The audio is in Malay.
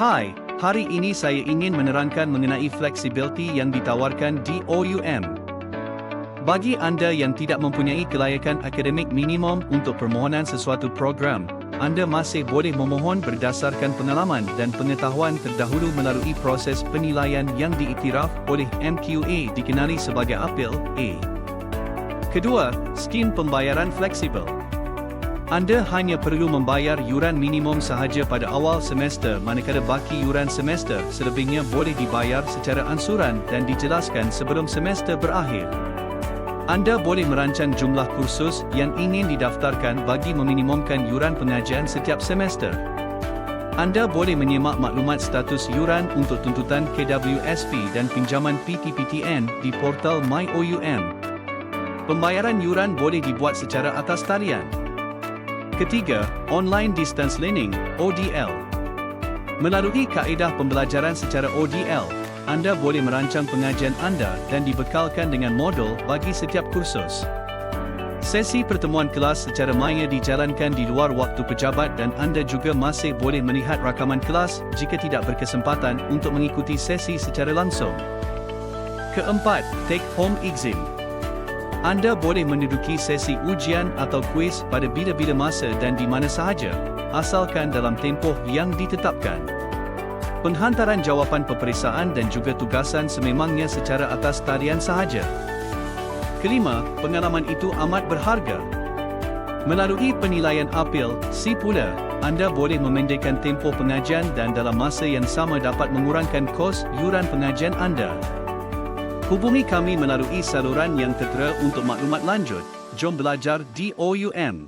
Hai, hari ini saya ingin menerangkan mengenai fleksibiliti yang ditawarkan di OUM. Bagi anda yang tidak mempunyai kelayakan akademik minimum untuk permohonan sesuatu program, anda masih boleh memohon berdasarkan pengalaman dan pengetahuan terdahulu melalui proses penilaian yang diiktiraf oleh MQA dikenali sebagai Apil A. Kedua, skim pembayaran fleksibel. Anda hanya perlu membayar yuran minimum sahaja pada awal semester manakala baki yuran semester selebihnya boleh dibayar secara ansuran dan dijelaskan sebelum semester berakhir. Anda boleh merancang jumlah kursus yang ingin didaftarkan bagi meminimumkan yuran pengajian setiap semester. Anda boleh menyemak maklumat status yuran untuk tuntutan KWSP dan pinjaman PTPTN di portal MyOUM. Pembayaran yuran boleh dibuat secara atas talian. Ketiga, Online Distance Learning, ODL. Melalui kaedah pembelajaran secara ODL, anda boleh merancang pengajian anda dan dibekalkan dengan modul bagi setiap kursus. Sesi pertemuan kelas secara maya dijalankan di luar waktu pejabat dan anda juga masih boleh melihat rakaman kelas jika tidak berkesempatan untuk mengikuti sesi secara langsung. Keempat, Take Home Exam. Anda boleh menduduki sesi ujian atau kuis pada bila-bila masa dan di mana sahaja, asalkan dalam tempoh yang ditetapkan. Penghantaran jawapan peperiksaan dan juga tugasan sememangnya secara atas talian sahaja. Kelima, pengalaman itu amat berharga. Melalui penilaian Apil C pula, anda boleh memendekkan tempoh pengajian dan dalam masa yang sama dapat mengurangkan kos yuran pengajian anda. Hubungi kami melalui saluran yang tertera untuk maklumat lanjut. Jom belajar di OUM.